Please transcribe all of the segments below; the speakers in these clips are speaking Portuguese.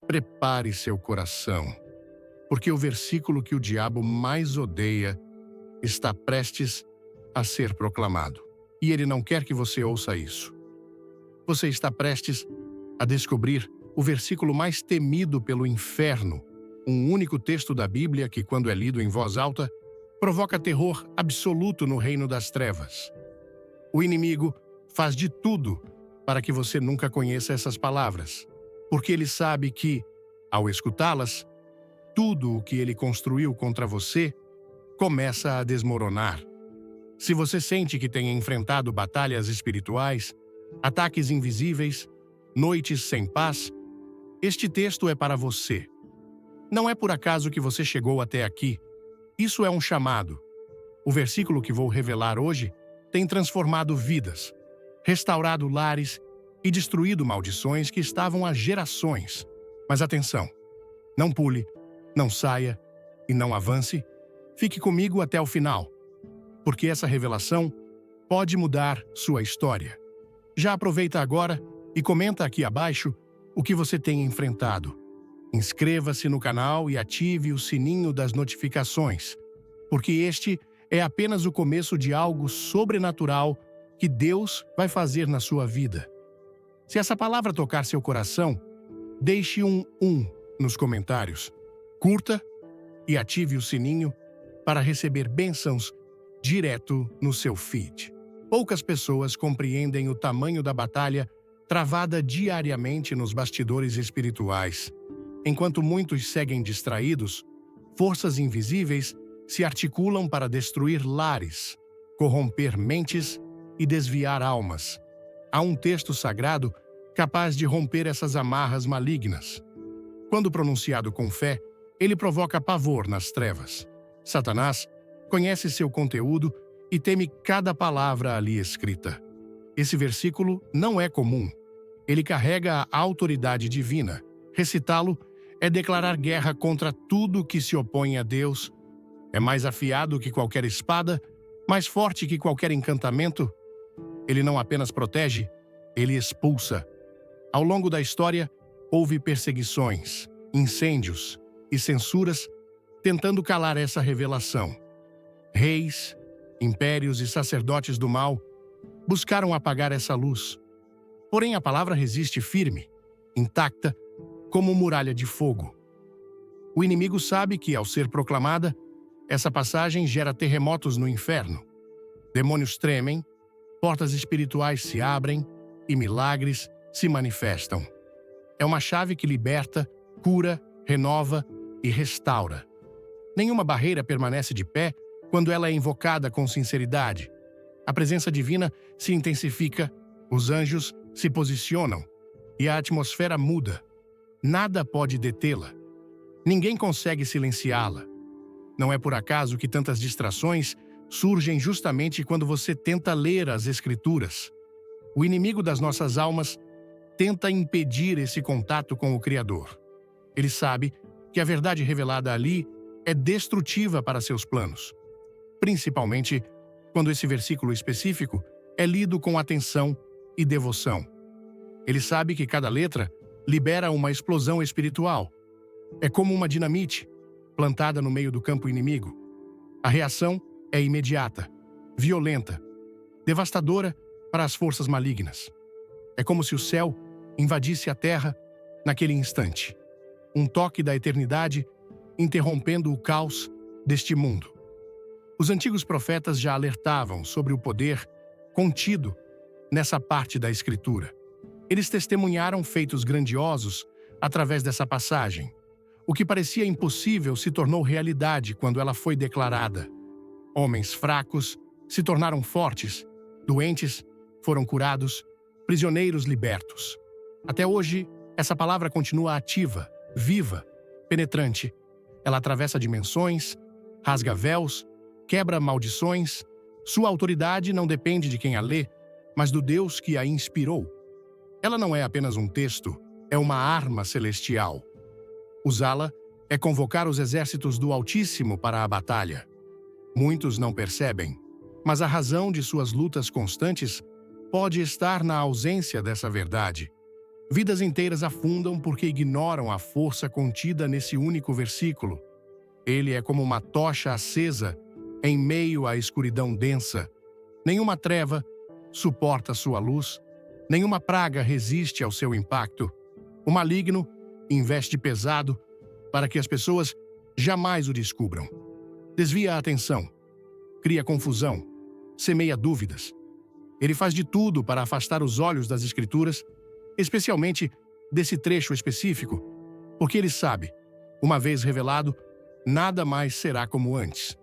Prepare seu coração, porque o versículo que o diabo mais odeia está prestes a ser proclamado. E ele não quer que você ouça isso. Você está prestes a descobrir o versículo mais temido pelo inferno, um único texto da Bíblia que, quando é lido em voz alta, provoca terror absoluto no reino das trevas. O inimigo faz de tudo para que você nunca conheça essas palavras, porque ele sabe que, ao escutá-las, tudo o que ele construiu contra você começa a desmoronar. Se você sente que tem enfrentado batalhas espirituais, ataques invisíveis, noites sem paz, este texto é para você. Não é por acaso que você chegou até aqui. Isso é um chamado. O versículo que vou revelar hoje tem transformado vidas, restaurado lares e destruído maldições que estavam há gerações. Mas atenção, não pule, não saia e não avance. Fique comigo até o final, porque essa revelação pode mudar sua história. Já aproveita agora e comenta aqui abaixo o que você tem enfrentado. Inscreva-se no canal e ative o sininho das notificações, porque este é apenas o começo de algo sobrenatural que Deus vai fazer na sua vida. Se essa palavra tocar seu coração, deixe um nos comentários. Curta e ative o sininho para receber bênçãos direto no seu feed. Poucas pessoas compreendem o tamanho da batalha travada diariamente nos bastidores espirituais. Enquanto muitos seguem distraídos, forças invisíveis se articulam para destruir lares, corromper mentes e desviar almas. Há um texto sagrado capaz de romper essas amarras malignas. Quando pronunciado com fé, ele provoca pavor nas trevas. Satanás conhece seu conteúdo e teme cada palavra ali escrita. Esse versículo não é comum. Ele carrega a autoridade divina. Recitá-lo é declarar guerra contra tudo que se opõe a Deus. É mais afiado que qualquer espada, mais forte que qualquer encantamento. Ele não apenas protege, ele expulsa. Ao longo da história, houve perseguições, incêndios e censuras tentando calar essa revelação. Reis, impérios e sacerdotes do mal buscaram apagar essa luz. Porém, a palavra resiste firme, intacta, como muralha de fogo. O inimigo sabe que, ao ser proclamada, essa passagem gera terremotos no inferno. Demônios tremem, portas espirituais se abrem e milagres se manifestam. É uma chave que liberta, cura, renova e restaura. Nenhuma barreira permanece de pé quando ela é invocada com sinceridade. A presença divina se intensifica, os anjos se posicionam e a atmosfera muda. Nada pode detê-la. Ninguém consegue silenciá-la. Não é por acaso que tantas distrações surgem justamente quando você tenta ler as Escrituras. O inimigo das nossas almas tenta impedir esse contato com o Criador. Ele sabe que a verdade revelada ali é destrutiva para seus planos, principalmente quando esse versículo específico é lido com atenção e devoção. Ele sabe que cada letra libera uma explosão espiritual. É como uma dinamite plantada no meio do campo inimigo. A reação é imediata, violenta, devastadora para as forças malignas. É como se o céu invadisse a terra naquele instante. Um toque da eternidade interrompendo o caos deste mundo. Os antigos profetas já alertavam sobre o poder contido nessa parte da Escritura. Eles testemunharam feitos grandiosos através dessa passagem. O que parecia impossível se tornou realidade quando ela foi declarada. Homens fracos se tornaram fortes, doentes foram curados, prisioneiros libertos. Até hoje, essa palavra continua ativa, viva, penetrante. Ela atravessa dimensões, rasga véus, quebra maldições. Sua autoridade não depende de quem a lê, mas do Deus que a inspirou. Ela não é apenas um texto, é uma arma celestial. Usá-la é convocar os exércitos do Altíssimo para a batalha. Muitos não percebem, mas a razão de suas lutas constantes pode estar na ausência dessa verdade. Vidas inteiras afundam porque ignoram a força contida nesse único versículo. Ele é como uma tocha acesa em meio à escuridão densa. Nenhuma treva suporta sua luz, nenhuma praga resiste ao seu impacto. O maligno investe pesado para que as pessoas jamais o descubram. Desvia a atenção, cria confusão, semeia dúvidas. Ele faz de tudo para afastar os olhos das Escrituras, especialmente desse trecho específico, porque ele sabe, uma vez revelado, nada mais será como antes.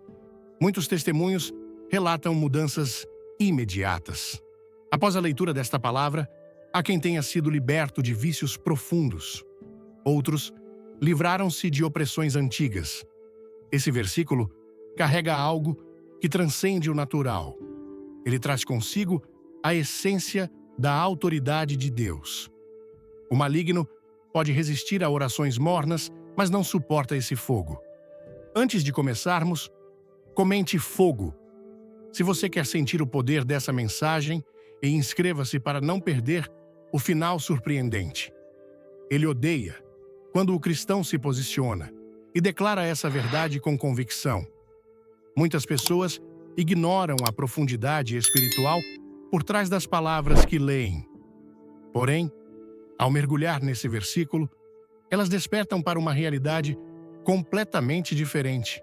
Muitos testemunhos relatam mudanças imediatas. Após a leitura desta palavra, há quem tenha sido liberto de vícios profundos. Outros livraram-se de opressões antigas. Esse versículo carrega algo que transcende o natural. Ele traz consigo a essência da autoridade de Deus. O maligno pode resistir a orações mornas, mas não suporta esse fogo. Antes de começarmos, comente fogo. Se você quer sentir o poder dessa mensagem, e inscreva-se para não perder o final surpreendente. Ele odeia quando o cristão se posiciona e declara essa verdade com convicção. Muitas pessoas ignoram a profundidade espiritual por trás das palavras que leem. Porém, ao mergulhar nesse versículo, elas despertam para uma realidade completamente diferente.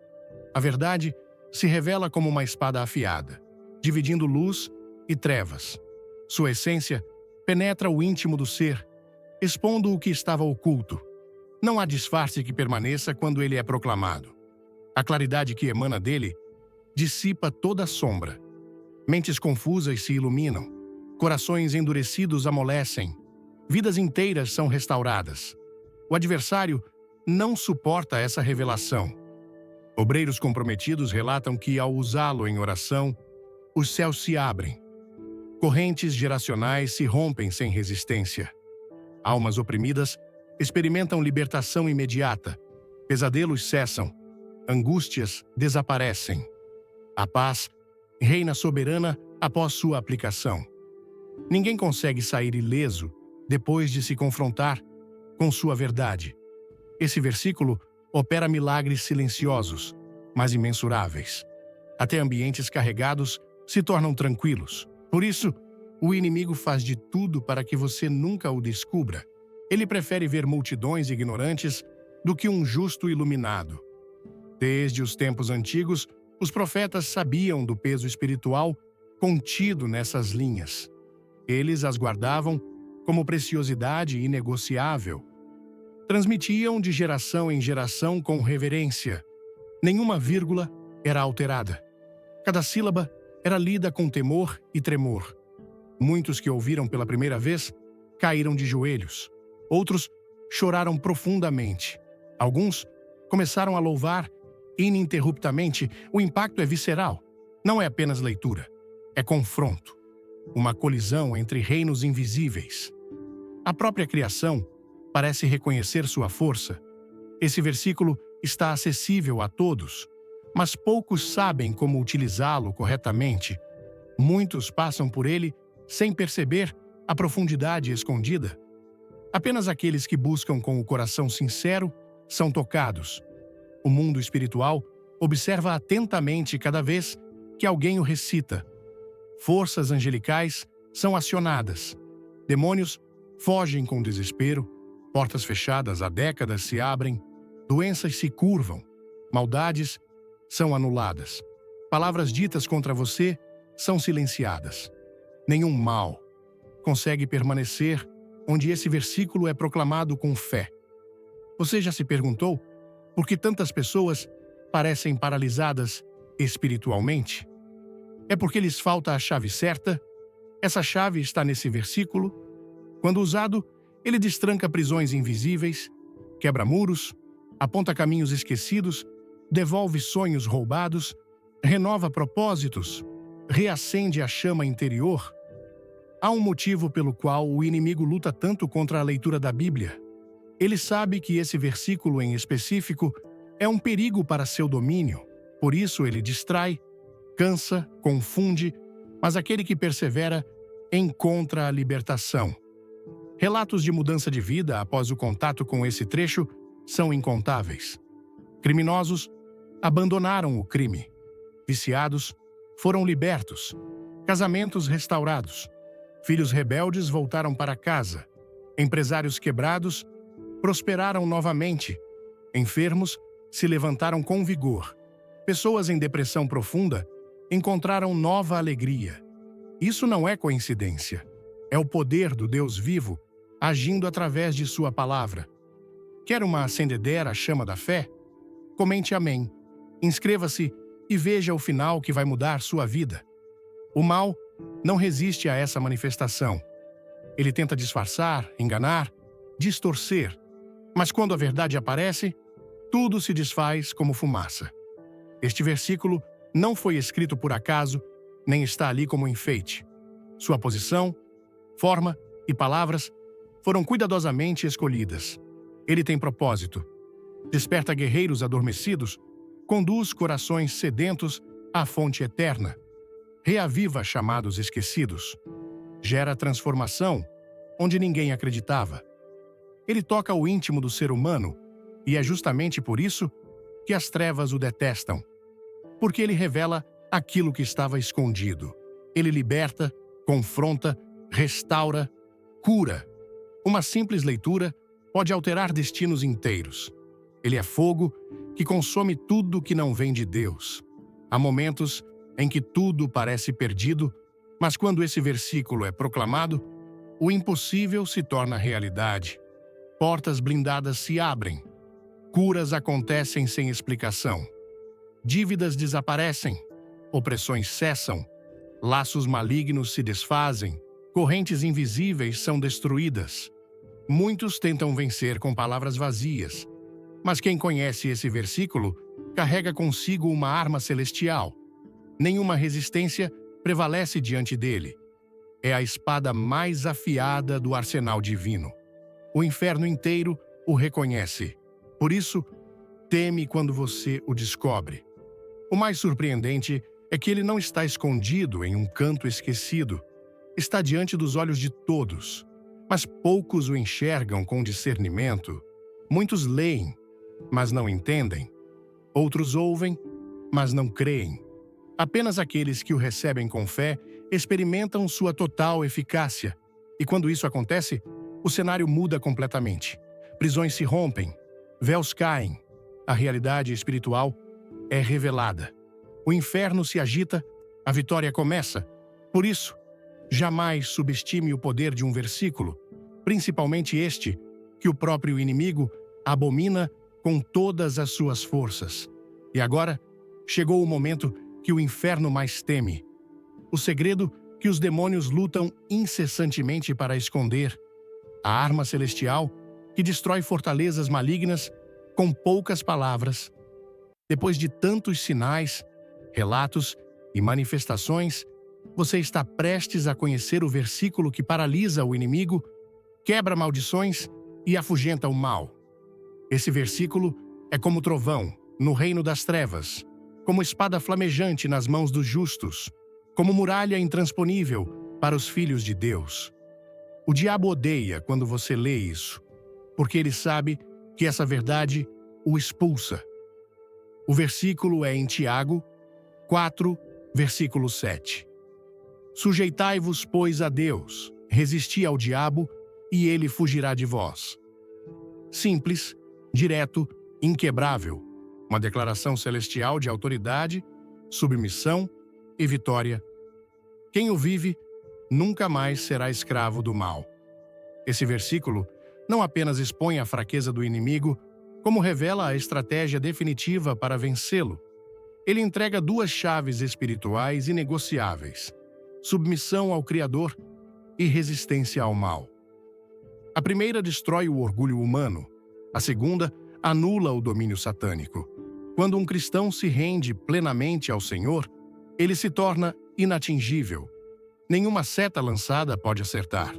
A verdade se revela como uma espada afiada, dividindo luz e trevas. Sua essência penetra o íntimo do ser, expondo o que estava oculto. Não há disfarce que permaneça quando ele é proclamado. A claridade que emana dele dissipa toda sombra. Mentes confusas se iluminam, corações endurecidos amolecem, vidas inteiras são restauradas. O adversário não suporta essa revelação. Obreiros comprometidos relatam que, ao usá-lo em oração, os céus se abrem. Correntes geracionais se rompem sem resistência. Almas oprimidas experimentam libertação imediata. Pesadelos cessam. Angústias desaparecem. A paz reina soberana após sua aplicação. Ninguém consegue sair ileso depois de se confrontar com sua verdade. Esse versículo opera milagres silenciosos, mas imensuráveis. Até ambientes carregados se tornam tranquilos. Por isso, o inimigo faz de tudo para que você nunca o descubra. Ele prefere ver multidões ignorantes do que um justo iluminado. Desde os tempos antigos, os profetas sabiam do peso espiritual contido nessas linhas. Eles as guardavam como preciosidade inegociável. Transmitiam de geração em geração com reverência. Nenhuma vírgula era alterada. Cada sílaba era lida com temor e tremor. Muitos que ouviram pela primeira vez caíram de joelhos. Outros choraram profundamente. Alguns começaram a louvar ininterruptamente. O impacto é visceral. Não é apenas leitura. É confronto. Uma colisão entre reinos invisíveis. A própria criação parece reconhecer sua força. Esse versículo está acessível a todos, mas poucos sabem como utilizá-lo corretamente. Muitos passam por ele sem perceber a profundidade escondida. Apenas aqueles que buscam com o coração sincero são tocados. O mundo espiritual observa atentamente cada vez que alguém o recita. Forças angelicais são acionadas. Demônios fogem com desespero. Portas fechadas há décadas se abrem. Doenças se curvam. Maldades são anuladas. Palavras ditas contra você são silenciadas. Nenhum mal consegue permanecer onde esse versículo é proclamado com fé. Você já se perguntou por que tantas pessoas parecem paralisadas espiritualmente? É porque lhes falta a chave certa? Essa chave está nesse versículo. Quando usado, ele destranca prisões invisíveis, quebra muros, aponta caminhos esquecidos, devolve sonhos roubados, renova propósitos, reacende a chama interior. Há um motivo pelo qual o inimigo luta tanto contra a leitura da Bíblia. Ele sabe que esse versículo em específico é um perigo para seu domínio. Por isso ele distrai, cansa, confunde, mas aquele que persevera encontra a libertação. Relatos de mudança de vida após o contato com esse trecho são incontáveis. Criminosos abandonaram o crime. Viciados foram libertos. Casamentos restaurados. Filhos rebeldes voltaram para casa. Empresários quebrados prosperaram novamente. Enfermos se levantaram com vigor. Pessoas em depressão profunda encontraram nova alegria. Isso não é coincidência. É o poder do Deus vivo agindo através de sua palavra. Quer uma acendedera chama da fé? Comente amém. Inscreva-se e veja o final que vai mudar sua vida. O mal não resiste a essa manifestação. Ele tenta disfarçar, enganar, distorcer. Mas quando a verdade aparece, tudo se desfaz como fumaça. Este versículo não foi escrito por acaso, nem está ali como enfeite. Sua posição, forma e palavras foram cuidadosamente escolhidas. Ele tem propósito. Desperta guerreiros adormecidos, conduz corações sedentos à fonte eterna. Reaviva chamados esquecidos. Gera transformação onde ninguém acreditava. Ele toca o íntimo do ser humano e é justamente por isso que as trevas o detestam. Porque ele revela aquilo que estava escondido. Ele liberta, confronta, restaura, cura. Uma simples leitura pode alterar destinos inteiros. Ele é fogo que consome tudo que não vem de Deus. Há momentos em que tudo parece perdido, mas quando esse versículo é proclamado, o impossível se torna realidade. Portas blindadas se abrem. Curas acontecem sem explicação. Dívidas desaparecem. Opressões cessam. Laços malignos se desfazem. Correntes invisíveis são destruídas. Muitos tentam vencer com palavras vazias, mas quem conhece esse versículo carrega consigo uma arma celestial. Nenhuma resistência prevalece diante dele. É a espada mais afiada do arsenal divino. O inferno inteiro o reconhece. Por isso, teme quando você o descobre. O mais surpreendente é que ele não está escondido em um canto esquecido. Está diante dos olhos de todos, mas poucos o enxergam com discernimento. Muitos leem, mas não entendem. Outros ouvem, mas não creem. Apenas aqueles que o recebem com fé experimentam sua total eficácia. E quando isso acontece, o cenário muda completamente. Prisões se rompem, véus caem, a realidade espiritual é revelada. O inferno se agita, a vitória começa. Por isso, jamais subestime o poder de um versículo, principalmente este, que o próprio inimigo abomina com todas as suas forças. E agora, chegou o momento que o inferno mais teme. O segredo que os demônios lutam incessantemente para esconder. A arma celestial que destrói fortalezas malignas com poucas palavras. Depois de tantos sinais, relatos e manifestações, você está prestes a conhecer o versículo que paralisa o inimigo, quebra maldições e afugenta o mal. Esse versículo é como trovão no reino das trevas, como espada flamejante nas mãos dos justos, como muralha intransponível para os filhos de Deus. O diabo odeia quando você lê isso, porque ele sabe que essa verdade o expulsa. O versículo é em Tiago 4, versículo 7. Sujeitai-vos, pois, a Deus, resisti ao diabo, e ele fugirá de vós. Simples, direto, inquebrável. Uma declaração celestial de autoridade, submissão e vitória. Quem o vive nunca mais será escravo do mal. Esse versículo não apenas expõe a fraqueza do inimigo, como revela a estratégia definitiva para vencê-lo. Ele entrega duas chaves espirituais inegociáveis: submissão ao Criador e resistência ao mal. A primeira destrói o orgulho humano, a segunda anula o domínio satânico. Quando um cristão se rende plenamente ao Senhor, ele se torna inatingível. Nenhuma seta lançada pode acertar.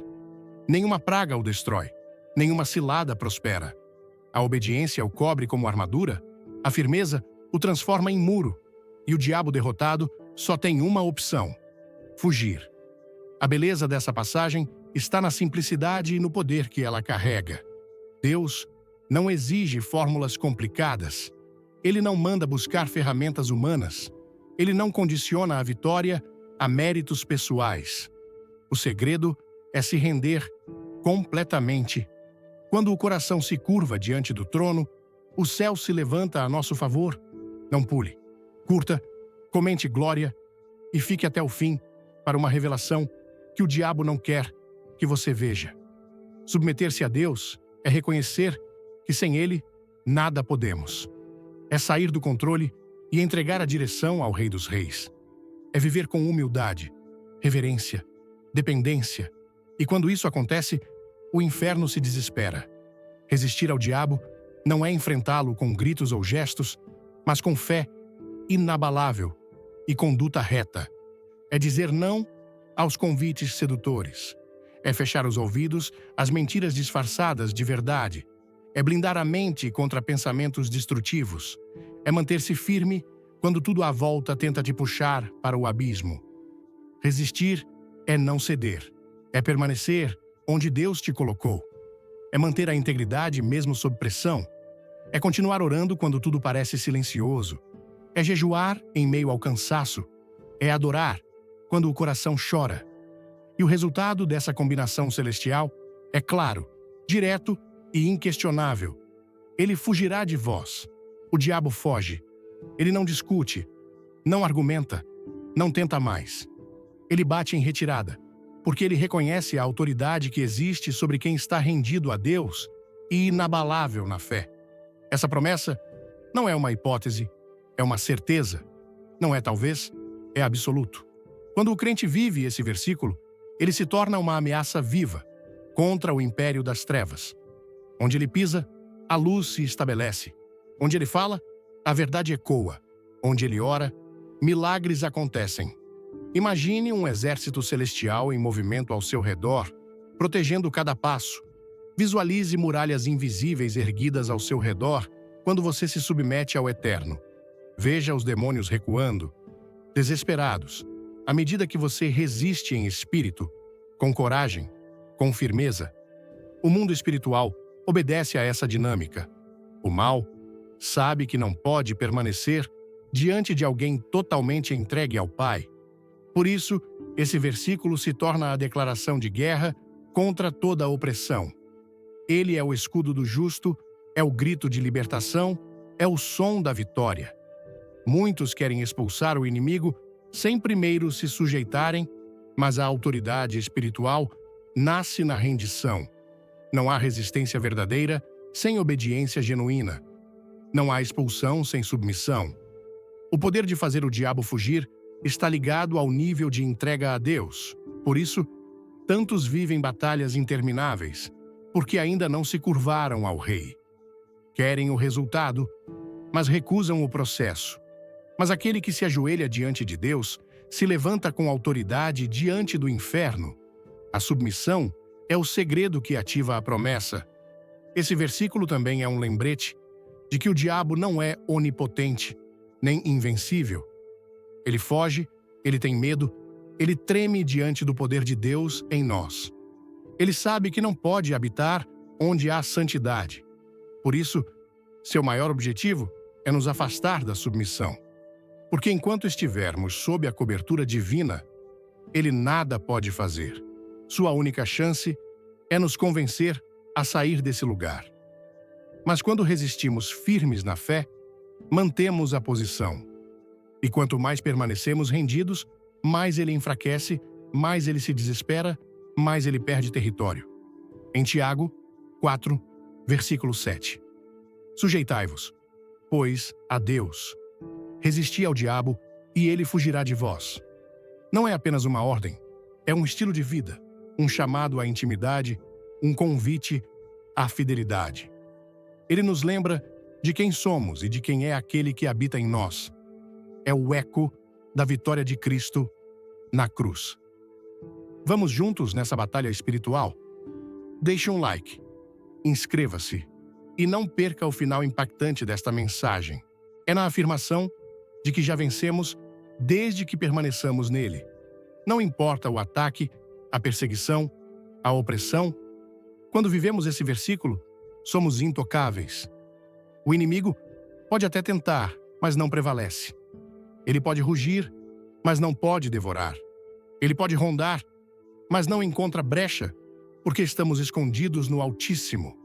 Nenhuma praga o destrói. Nenhuma cilada prospera. A obediência o cobre como armadura, a firmeza o transforma em muro, e o diabo derrotado só tem uma opção: fugir. A beleza dessa passagem está na simplicidade e no poder que ela carrega. Deus não exige fórmulas complicadas. Ele não manda buscar ferramentas humanas. Ele não condiciona a vitória a méritos pessoais. O segredo é se render completamente. Quando o coração se curva diante do trono, o céu se levanta a nosso favor. Não pule, curta, comente glória e fique até o fim para uma revelação que o diabo não quer que você veja. Submeter-se a Deus é reconhecer que sem Ele nada podemos. É sair do controle e entregar a direção ao Rei dos Reis. É viver com humildade, reverência, dependência. E quando isso acontece, o inferno se desespera. Resistir ao diabo não é enfrentá-lo com gritos ou gestos, mas com fé inabalável e conduta reta. É dizer não aos convites sedutores. É fechar os ouvidos às mentiras disfarçadas de verdade. É blindar a mente contra pensamentos destrutivos. É manter-se firme quando tudo à volta tenta te puxar para o abismo. Resistir é não ceder. É permanecer onde Deus te colocou. É manter a integridade mesmo sob pressão. É continuar orando quando tudo parece silencioso. É jejuar em meio ao cansaço. É adorar quando o coração chora. E o resultado dessa combinação celestial é claro, direto e inquestionável. Ele fugirá de vós. O diabo foge. Ele não discute, não argumenta, não tenta mais. Ele bate em retirada, porque ele reconhece a autoridade que existe sobre quem está rendido a Deus e inabalável na fé. Essa promessa não é uma hipótese, é uma certeza. Não é talvez, é absoluto. Quando o crente vive esse versículo, ele se torna uma ameaça viva contra o império das trevas. Onde ele pisa, a luz se estabelece. Onde ele fala, a verdade ecoa. Onde ele ora, milagres acontecem. Imagine um exército celestial em movimento ao seu redor, protegendo cada passo. Visualize muralhas invisíveis erguidas ao seu redor quando você se submete ao Eterno. Veja os demônios recuando, desesperados, à medida que você resiste em espírito, com coragem, com firmeza. O mundo espiritual obedece a essa dinâmica. O mal sabe que não pode permanecer diante de alguém totalmente entregue ao Pai. Por isso, esse versículo se torna a declaração de guerra contra toda a opressão. Ele é o escudo do justo, é o grito de libertação, é o som da vitória. Muitos querem expulsar o inimigo sem primeiro se sujeitarem, mas a autoridade espiritual nasce na rendição. Não há resistência verdadeira sem obediência genuína. Não há expulsão sem submissão. O poder de fazer o diabo fugir está ligado ao nível de entrega a Deus. Por isso, tantos vivem batalhas intermináveis, porque ainda não se curvaram ao Rei. Querem o resultado, mas recusam o processo. Mas aquele que se ajoelha diante de Deus se levanta com autoridade diante do inferno. A submissão é o segredo que ativa a promessa. Esse versículo também é um lembrete de que o diabo não é onipotente, nem invencível. Ele foge, ele tem medo, ele treme diante do poder de Deus em nós. Ele sabe que não pode habitar onde há santidade. Por isso, seu maior objetivo é nos afastar da submissão. Porque enquanto estivermos sob a cobertura divina, ele nada pode fazer. Sua única chance é nos convencer a sair desse lugar. Mas quando resistimos firmes na fé, mantemos a posição. E quanto mais permanecemos rendidos, mais ele enfraquece, mais ele se desespera, mais ele perde território. Em Tiago 4, versículo 7. Sujeitai-vos, pois, a Deus. Resisti ao diabo, e ele fugirá de vós. Não é apenas uma ordem, é um estilo de vida, um chamado à intimidade, um convite à fidelidade. Ele nos lembra de quem somos e de quem é aquele que habita em nós. É o eco da vitória de Cristo na cruz. Vamos juntos nessa batalha espiritual? Deixe um like, inscreva-se e não perca o final impactante desta mensagem. É na afirmação de que já vencemos desde que permaneçamos nele. Não importa o ataque, a perseguição, a opressão, quando vivemos esse versículo, somos intocáveis. O inimigo pode até tentar, mas não prevalece. Ele pode rugir, mas não pode devorar. Ele pode rondar, mas não encontra brecha, porque estamos escondidos no Altíssimo.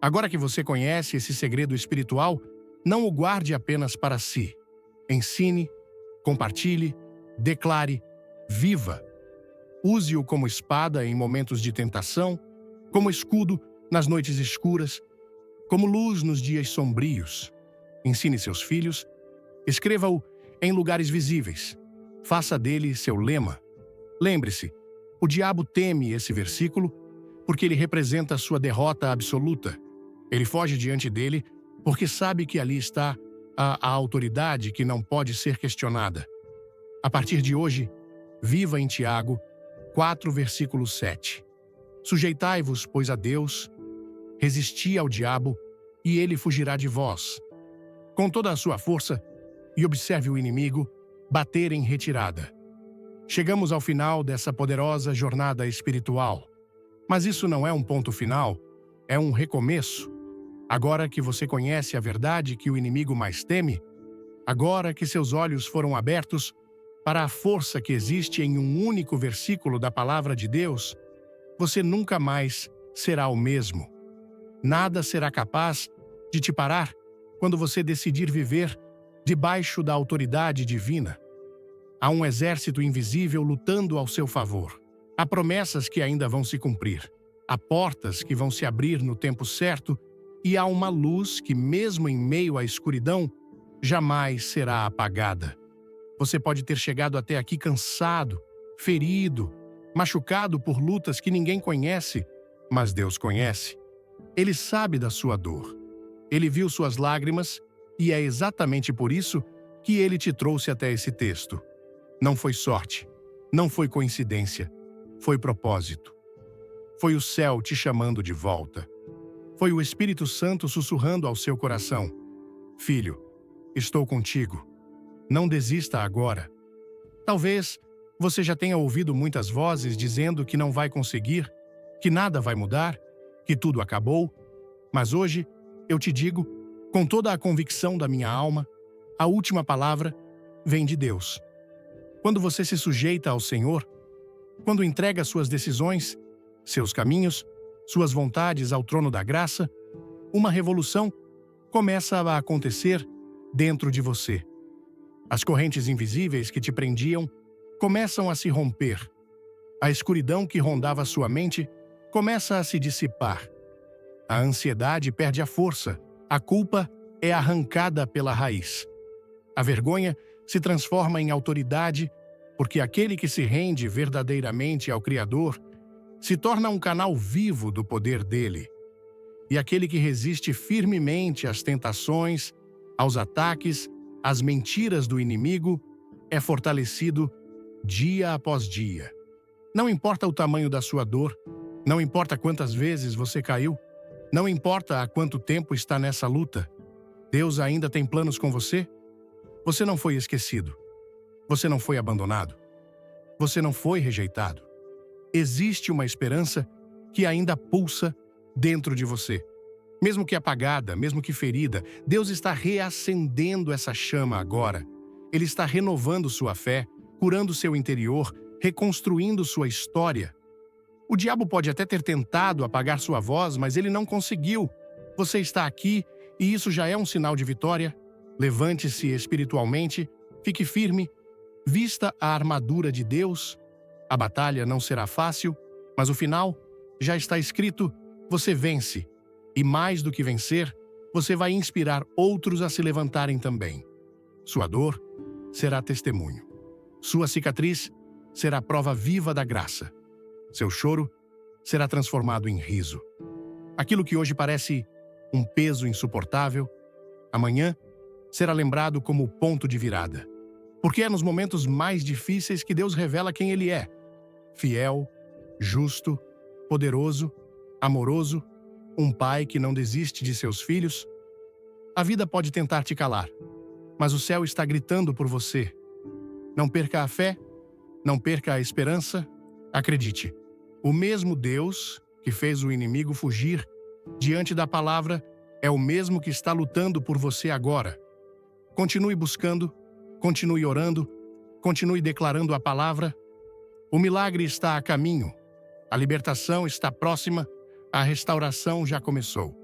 Agora que você conhece esse segredo espiritual, não o guarde apenas para si. Ensine, compartilhe, declare, viva. Use-o como espada em momentos de tentação, como escudo nas noites escuras, como luz nos dias sombrios. Ensine seus filhos, escreva-o em lugares visíveis. Faça dele seu lema. Lembre-se, o diabo teme esse versículo porque ele representa sua derrota absoluta. Ele foge diante dele porque sabe que ali está a autoridade que não pode ser questionada. A partir de hoje, viva em Tiago 4, versículo 7. Sujeitai-vos, pois, a Deus, resisti ao diabo, e ele fugirá de vós. Com toda a sua força, e observe o inimigo bater em retirada. Chegamos ao final dessa poderosa jornada espiritual. Mas isso não é um ponto final, é um recomeço. Agora que você conhece a verdade que o inimigo mais teme, agora que seus olhos foram abertos para a força que existe em um único versículo da Palavra de Deus, você nunca mais será o mesmo. Nada será capaz de te parar quando você decidir viver debaixo da autoridade divina. Há um exército invisível lutando ao seu favor. Há promessas que ainda vão se cumprir. Há portas que vão se abrir no tempo certo e há uma luz que, mesmo em meio à escuridão, jamais será apagada. Você pode ter chegado até aqui cansado, ferido, machucado por lutas que ninguém conhece, mas Deus conhece. Ele sabe da sua dor. Ele viu suas lágrimas e é exatamente por isso que ele te trouxe até esse texto. Não foi sorte, não foi coincidência, foi propósito. Foi o céu te chamando de volta. Foi o Espírito Santo sussurrando ao seu coração: Filho, estou contigo. Não desista agora. Talvez você já tenha ouvido muitas vozes dizendo que não vai conseguir, que nada vai mudar, que tudo acabou, mas hoje eu te digo, com toda a convicção da minha alma, a última palavra vem de Deus. Quando você se sujeita ao Senhor, quando entrega suas decisões, seus caminhos, suas vontades ao trono da graça, uma revolução começa a acontecer dentro de você. As correntes invisíveis que te prendiam começam a se romper. A escuridão que rondava sua mente começa a se dissipar. A ansiedade perde a força. A culpa é arrancada pela raiz. A vergonha se transforma em autoridade, porque aquele que se rende verdadeiramente ao Criador se torna um canal vivo do poder dele. E aquele que resiste firmemente às tentações, aos ataques, às mentiras do inimigo, é fortalecido dia após dia. Não importa o tamanho da sua dor, não importa quantas vezes você caiu, não importa há quanto tempo está nessa luta, Deus ainda tem planos com você. Você não foi esquecido. Você não foi abandonado. Você não foi rejeitado. Existe uma esperança que ainda pulsa dentro de você. Mesmo que apagada, mesmo que ferida, Deus está reacendendo essa chama agora. Ele está renovando sua fé, curando seu interior, reconstruindo sua história. O diabo pode até ter tentado apagar sua voz, mas ele não conseguiu. Você está aqui e isso já é um sinal de vitória. Levante-se espiritualmente, fique firme, vista a armadura de Deus. A batalha não será fácil, mas o final já está escrito: você vence. E mais do que vencer, você vai inspirar outros a se levantarem também. Sua dor será testemunho. Sua cicatriz será prova viva da graça. Seu choro será transformado em riso. Aquilo que hoje parece um peso insuportável, amanhã será lembrado como o ponto de virada. Porque é nos momentos mais difíceis que Deus revela quem Ele é: fiel, justo, poderoso, amoroso, um pai que não desiste de seus filhos. A vida pode tentar te calar, mas o céu está gritando por você. Não perca a fé, não perca a esperança. Acredite, O mesmo Deus que fez o inimigo fugir diante da palavra é o mesmo que está lutando por você agora. Continue buscando, continue orando, continue declarando a palavra. O milagre está a caminho, a libertação está próxima, a restauração já começou.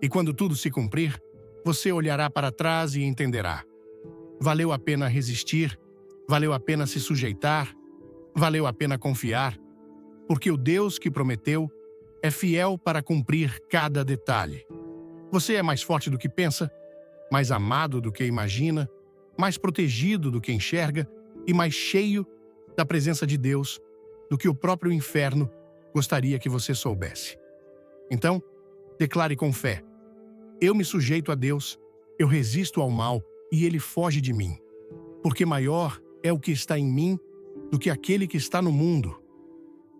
E quando tudo se cumprir, você olhará para trás e entenderá. Valeu a pena resistir, valeu a pena se sujeitar, valeu a pena confiar, porque o Deus que prometeu é fiel para cumprir cada detalhe. Você é mais forte do que pensa, mais amado do que imagina, mais protegido do que enxerga e mais cheio da presença de Deus do que o próprio inferno gostaria que você soubesse. Então, declare com fé: eu me sujeito a Deus, eu resisto ao mal e ele foge de mim, porque maior é o que está em mim do que aquele que está no mundo.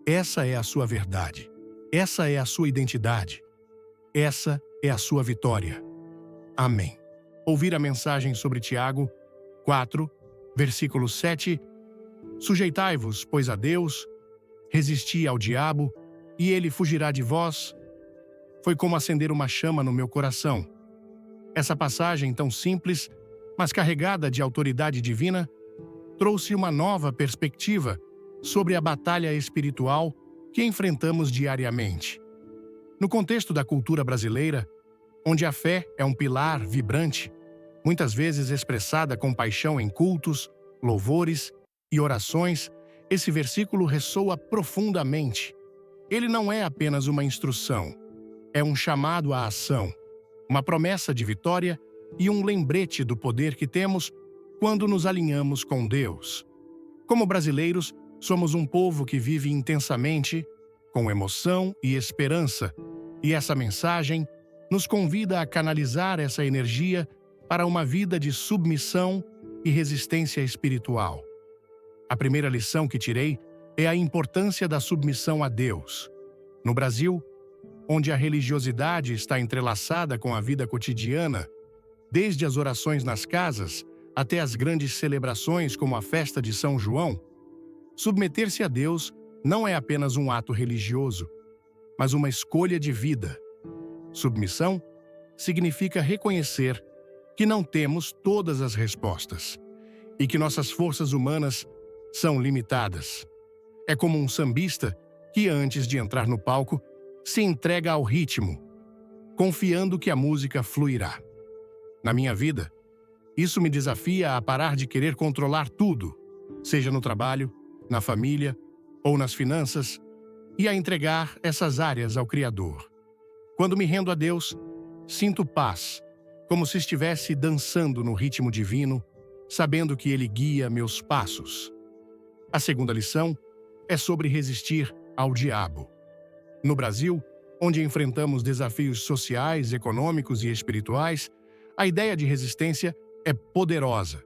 Essa é a sua verdade, essa é a sua identidade, essa é a sua vitória. Amém. Ouvir a mensagem sobre Tiago 4, versículo 7. Sujeitai-vos, pois, a Deus, resisti ao diabo, e ele fugirá de vós. Foi como acender uma chama no meu coração. Essa passagem tão simples, mas carregada de autoridade divina, trouxe uma nova perspectiva sobre a batalha espiritual que enfrentamos diariamente. No contexto da cultura brasileira, onde a fé é um pilar vibrante, muitas vezes expressada com paixão em cultos, louvores e orações, esse versículo ressoa profundamente. Ele não é apenas uma instrução, é um chamado à ação, uma promessa de vitória e um lembrete do poder que temos quando nos alinhamos com Deus. Como brasileiros, somos um povo que vive intensamente, com emoção e esperança, e essa mensagem nos convida a canalizar essa energia para uma vida de submissão e resistência espiritual. A primeira lição que tirei é a importância da submissão a Deus. No Brasil, onde a religiosidade está entrelaçada com a vida cotidiana, desde as orações nas casas até as grandes celebrações como a festa de São João, submeter-se a Deus não é apenas um ato religioso, mas uma escolha de vida. Submissão significa reconhecer que não temos todas as respostas e que nossas forças humanas são limitadas. É como um sambista que, antes de entrar no palco, se entrega ao ritmo, confiando que a música fluirá. Na minha vida, isso me desafia a parar de querer controlar tudo, seja no trabalho, na família ou nas finanças, e a entregar essas áreas ao Criador. Quando me rendo a Deus, sinto paz, como se estivesse dançando no ritmo divino, sabendo que Ele guia meus passos. A segunda lição é sobre resistir ao diabo. No Brasil, onde enfrentamos desafios sociais, econômicos e espirituais, a ideia de resistência é poderosa.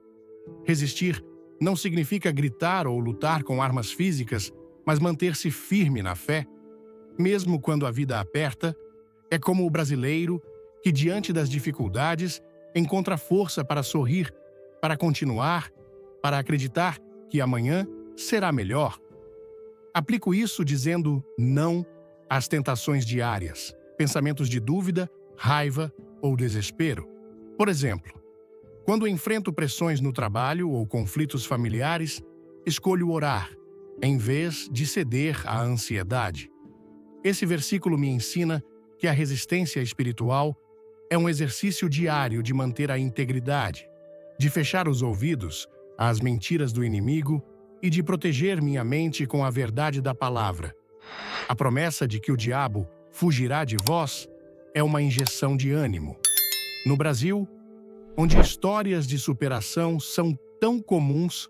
Resistir não significa gritar ou lutar com armas físicas, mas manter-se firme na fé. Mesmo quando a vida aperta, é como o brasileiro que, diante das dificuldades, encontra força para sorrir, para continuar, para acreditar que amanhã será melhor. Aplico isso dizendo não às tentações diárias, pensamentos de dúvida, raiva ou desespero. Por exemplo, quando enfrento pressões no trabalho ou conflitos familiares, escolho orar, em vez de ceder à ansiedade. Esse versículo me ensina que a resistência espiritual é um exercício diário de manter a integridade, de fechar os ouvidos às mentiras do inimigo e de proteger minha mente com a verdade da palavra. A promessa de que o diabo fugirá de vós é uma injeção de ânimo. No Brasil, onde histórias de superação são tão comuns,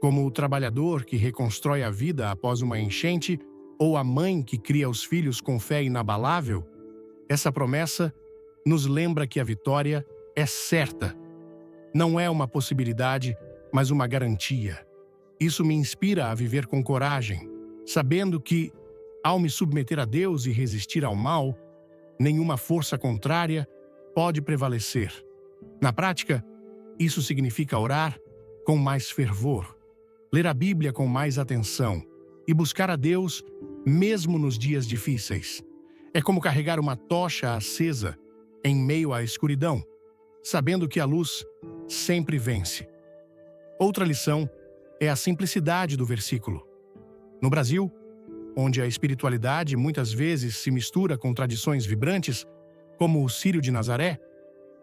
como o trabalhador que reconstrói a vida após uma enchente ou a mãe que cria os filhos com fé inabalável, essa promessa nos lembra que a vitória é certa. Não é uma possibilidade, mas uma garantia. Isso me inspira a viver com coragem, sabendo que, ao me submeter a Deus e resistir ao mal, nenhuma força contrária pode prevalecer. Na prática, isso significa orar com mais fervor, ler a Bíblia com mais atenção e buscar a Deus mesmo nos dias difíceis. É como carregar uma tocha acesa em meio à escuridão, sabendo que a luz sempre vence. Outra lição é a simplicidade do versículo. No Brasil, onde a espiritualidade muitas vezes se mistura com tradições vibrantes, como o Círio de Nazaré,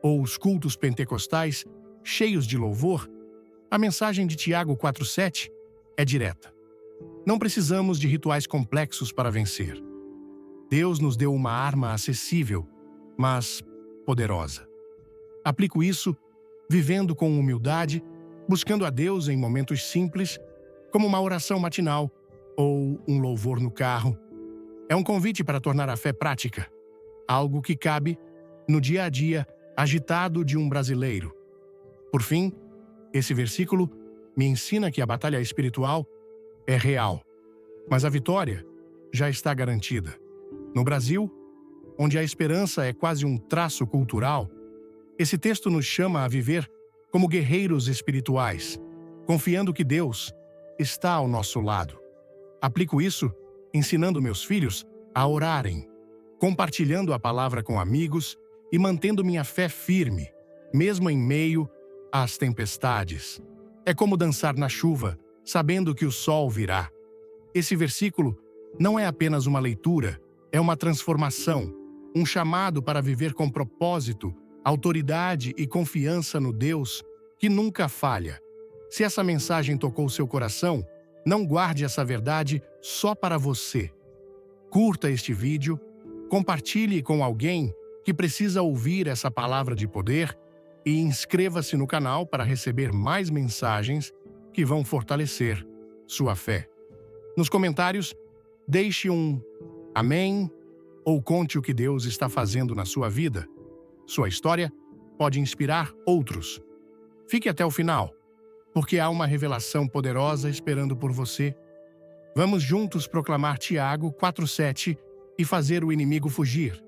ou os cultos pentecostais cheios de louvor, a mensagem de Tiago 4,7 é direta. Não precisamos de rituais complexos para vencer. Deus nos deu uma arma acessível, mas poderosa. Aplico isso vivendo com humildade, buscando a Deus em momentos simples, como uma oração matinal ou um louvor no carro. É um convite para tornar a fé prática, algo que cabe no dia a dia agitado de um brasileiro. Por fim, esse versículo me ensina que a batalha espiritual é real, mas a vitória já está garantida. No Brasil, onde a esperança é quase um traço cultural, esse texto nos chama a viver como guerreiros espirituais, confiando que Deus está ao nosso lado. Aplico isso ensinando meus filhos a orarem, compartilhando a palavra com amigos e mantendo minha fé firme, mesmo em meio às tempestades. É como dançar na chuva, sabendo que o sol virá. Esse versículo não é apenas uma leitura, é uma transformação, um chamado para viver com propósito, autoridade e confiança no Deus que nunca falha. Se essa mensagem tocou seu coração, não guarde essa verdade só para você. Curta este vídeo, compartilhe com alguém que precisa ouvir essa palavra de poder e inscreva-se no canal para receber mais mensagens que vão fortalecer sua fé. Nos comentários, deixe um amém ou conte o que Deus está fazendo na sua vida. Sua história pode inspirar outros. Fique até o final, porque há uma revelação poderosa esperando por você. Vamos juntos proclamar Tiago 4,7 e fazer o inimigo fugir.